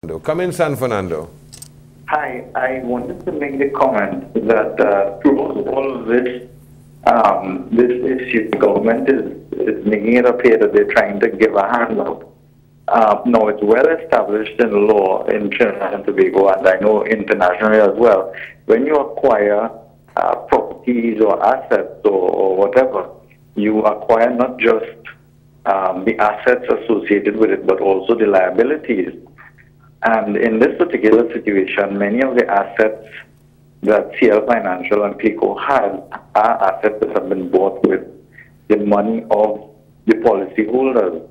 Come in, San Fernando. Hi, I wanted to make the comment that through all of this, this issue, the government is making it appear that they're trying to give a handout. No, it's well established in law in Trinidad and Tobago, and I know internationally as well. When you acquire properties or assets or whatever, you acquire not just the assets associated with it, but also the liabilities. And in this particular situation, many of the assets that CL Financial and Clico had are assets that have been bought with the money of the policyholders.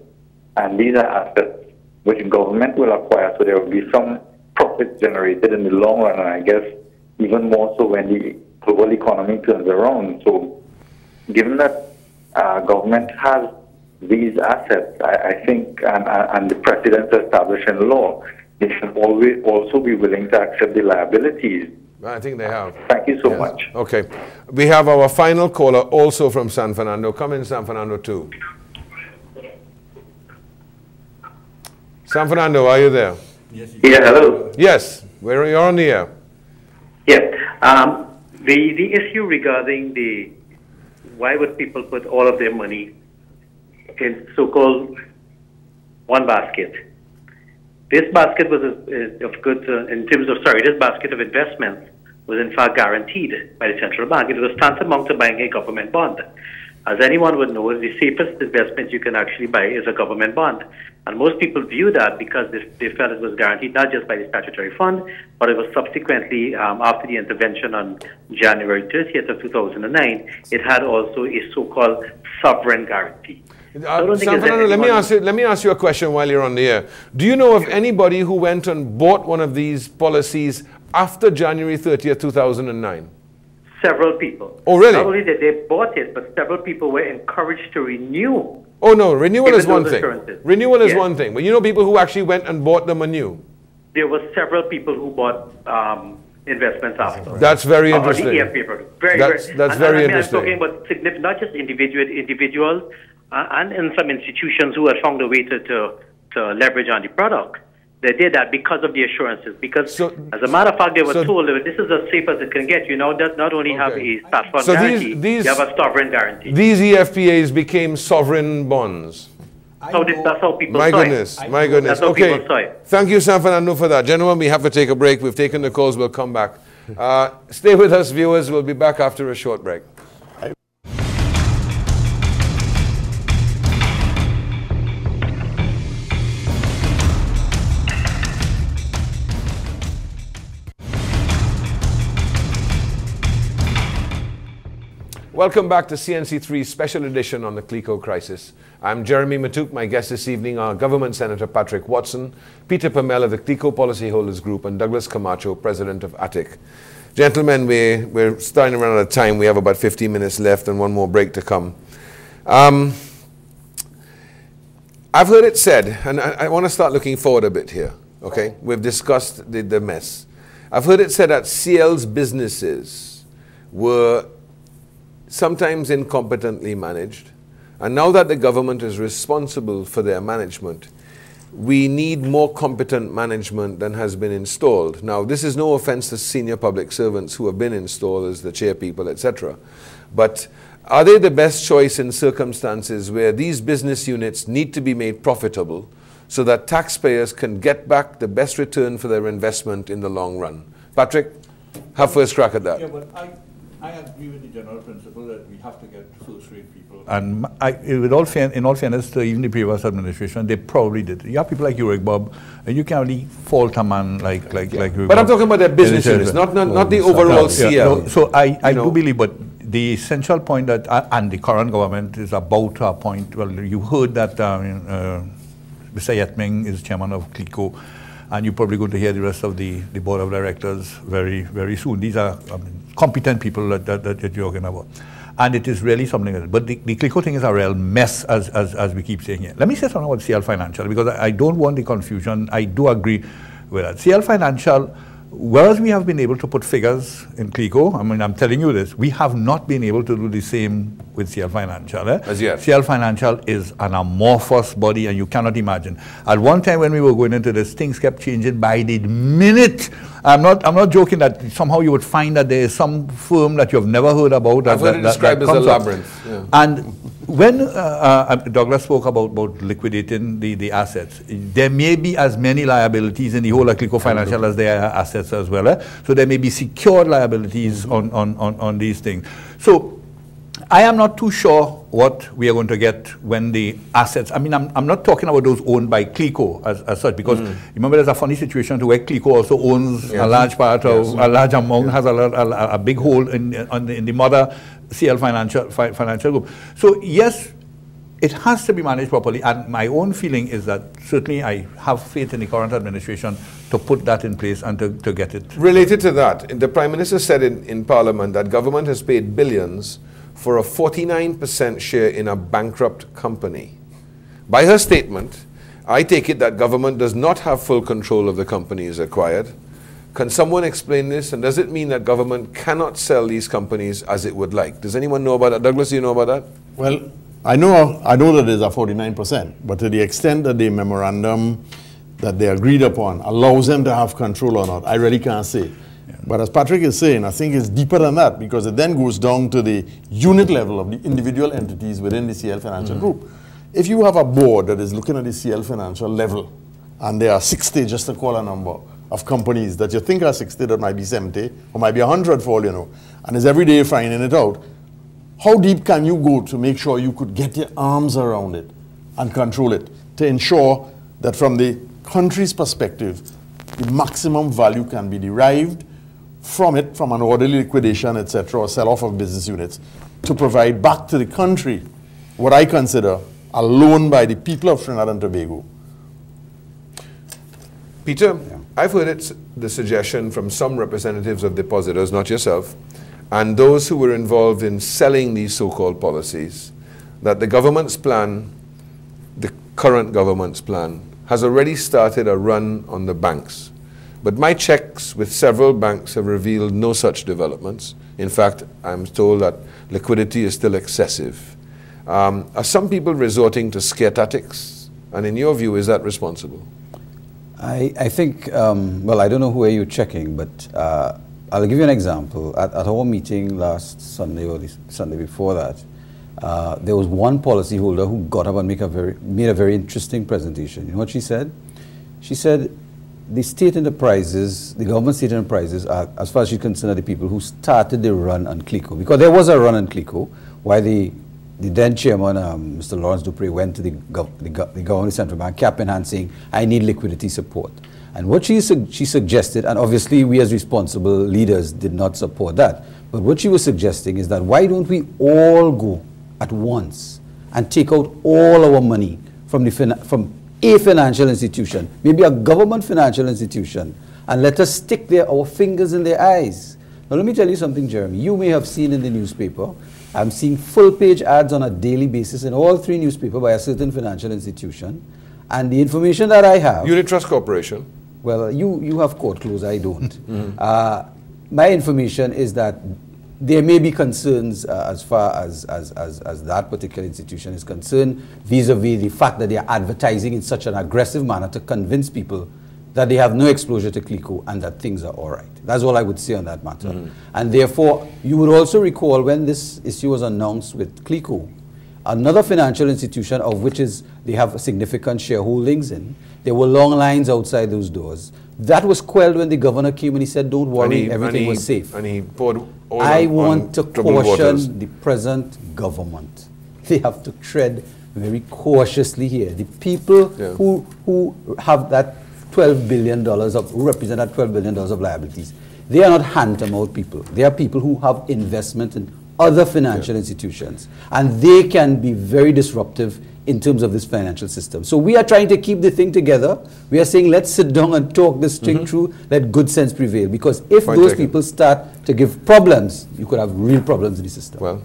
And these are assets which government will acquire, so there will be some profits generated in the long run, and I guess even more so when the global economy turns around. So given that government has these assets, I think, and the precedents established in law, they should always also be willing to accept the liabilities. I think they have. Thank you so much. Okay. We have our final caller also from San Fernando. Come in, San Fernando, too. San Fernando, are you there? Yes. Yeah, hello. Yes. Where are you on the air? Yeah. The issue regarding the why would people put all of their money in so-called one basket? This basket was of goods in terms of, this basket of investments was in fact guaranteed by the central bank. It was tantamount to buying a government bond. As anyone would know, the safest investment you can actually buy is a government bond. And most people view that because they felt it was guaranteed not just by the statutory fund, but it was subsequently, after the intervention on January 30th of 2009, it had also a so-called sovereign guarantee. San Fernando, let me ask you a question while you're on the air. Do you know of anybody who went and bought one of these policies after January 30th, 2009? Several people. Oh, really? Not only did they bought it, but several people were encouraged to renew. Oh, no, renewal is one thing. Renewal is yes. one thing. But you know people who actually went and bought them anew? There were several people who bought investments after. That's very interesting. The EFP product. That's very interesting. I'm talking about significant, not just individuals and in some institutions who had found a way to leverage on the product. They did that because of the assurances. Because, as a matter of fact, they were told that this is as safe as it can get. You know, that not only have a stat fund guarantee, you have a sovereign guarantee. These EFPAs became sovereign bonds. That's how people My saw goodness, it. my goodness. That's how Okay, people saw it. Thank you, San Fernando, for that. Gentlemen, we have to take a break. We've taken the calls. We'll come back. Stay with us, viewers. We'll be back after a short break. Welcome back to CNC3's special edition on the Clico crisis. I'm Jeremy Matuk. My guests this evening are Government Senator Patrick Watson, Peter Pamel of the Clico Policyholders Group, and Douglas Camacho, President of ATIC. Gentlemen, we're starting to run out of time. We have about 15 minutes left and one more break to come. I've heard it said, and I want to start looking forward a bit here, okay? We've discussed the mess. I've heard it said that CL's businesses were sometimes incompetently managed, and now that the government is responsible for their management, we need more competent management than has been installed. Now, this is no offense to senior public servants who have been installed as the chairpeople, etc. But are they the best choice in circumstances where these business units need to be made profitable so that taxpayers can get back the best return for their investment in the long run? Patrick, have first crack at that. Yeah, but I agree with the general principle that we have to get first-rate people. And in all fairness to even the previous administration, they probably did. You have people like Urek Bob, and you can't really fault a man like Urek But I'm talking about their business units, not the overall CL. Yeah, no, so I do believe, but the essential point that, and the current government is about to appoint, well, you heard that Mr. Yetming is chairman of Clico, and you're probably going to hear the rest of the board of directors very, very soon. These are competent people that you're talking about. And it is really something else. But the Clico thing is a real mess, as we keep saying here. Let me say something about CL Financial, because I don't want the confusion. I do agree with that. CL Financial Whereas we have been able to put figures in Clico, I mean, I'm telling you this, we have not been able to do the same with CL Financial. As yet. CL Financial is an amorphous body, and you cannot imagine. At one time when we were going into this, things kept changing by the minute. I'm not joking that somehow you would find that there is some firm that you've never heard about. I've heard it described as a labyrinth. Yeah. And when Douglas spoke about liquidating the assets, there may be as many liabilities in the whole of Clico Financial as there are assets as well. So there may be secured liabilities on these things. So I am not too sure what we are going to get when the assets, I mean, I'm not talking about those owned by Clico as such, because remember there's a funny situation to where Clico also owns a large part of, a large amount, has a big hold in the mother CL financial group. So yes, it has to be managed properly, and my own feeling is that certainly I have faith in the current administration to put that in place and to get it. Related to that, the Prime Minister said in Parliament that government has paid billions for a 49% share in a bankrupt company. By her statement, I take it that government does not have full control of the companies acquired. Can someone explain this? And does it mean that government cannot sell these companies as it would like? Does anyone know about that? Douglas, do you know about that? Well, I know that there's a 49%, but to the extent that the memorandum that they agreed upon allows them to have control or not, I really can't say. But as Patrick is saying, I think it's deeper than that, because it then goes down to the unit level of the individual entities within the CL Financial Group. If you have a board that is looking at the CL Financial level, and there are 60, just to call a number, of companies that you think are 60, that might be 70, or might be 100 for all you know, and is every day finding it out, how deep can you go to make sure you could get your arms around it and control it, to ensure that from the country's perspective, the maximum value can be derived from it, from an orderly liquidation, etc., or sell-off of business units, to provide back to the country what I consider a loan by the people of Trinidad and Tobago. Peter, I've heard the suggestion from some representatives of depositors, not yourself, and those who were involved in selling these so-called policies, that the government's plan, the current government's plan, has already started a run on the banks. But my checks with several banks have revealed no such developments. In fact, I'm told that liquidity is still excessive. Are some people resorting to scare tactics? And in your view, is that responsible? I think, well, I don't know where you're checking, but I'll give you an example. At our meeting last Sunday or the Sunday before that, there was one policyholder who got up and made a very interesting presentation. You know what she said? She said, the state enterprises, the government state enterprises are, as far as she's concerned, are the people who started the run on Clico. Because there was a run on Clico, while the then chairman, Mr. Lawrence Dupree, went to the government central bank, cap in hand, saying, I need liquidity support. And what she suggested, and obviously we as responsible leaders did not support that, but what she was suggesting is that why don't we all go at once and take out all our money from a financial institution, maybe a government financial institution, and let us stick our fingers in their eyes. Now let me tell you something, Jeremy. You may have seen in the newspaper, I'm seeing full-page ads on a daily basis in all 3 newspapers by a certain financial institution, and the information that I have... Unit Trust Corporation. Well, you have court close, I don't. My information is that there may be concerns as far as that particular institution is concerned, vis-a-vis the fact that they are advertising in such an aggressive manner to convince people that they have no exposure to Clico and that things are all right. That's all I would say on that matter. And therefore, you would also recall when this issue was announced with Clico, another financial institution of which they have significant shareholdings in, there were long lines outside those doors. That was quelled when the governor came and he said, don't worry, everything was safe. And he poured oil I want to caution waters. The present government. They have to tread very cautiously here. The people who have that $12 billion who represent that $12 billion of liabilities, they are not hand-to-mouth people. They are people who have investment in other financial institutions, and they can be very disruptive in terms of this financial system. So we are trying to keep the thing together. We are saying, let's sit down and talk this thing through, let good sense prevail. Because if those people start to give problems, you could have real problems in the system. Well,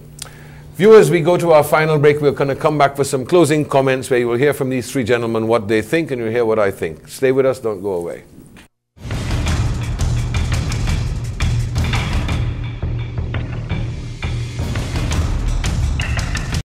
viewers, we go to our final break. We're going to come back for some closing comments where you will hear from these 3 gentlemen what they think, and you'll hear what I think. Stay with us, don't go away.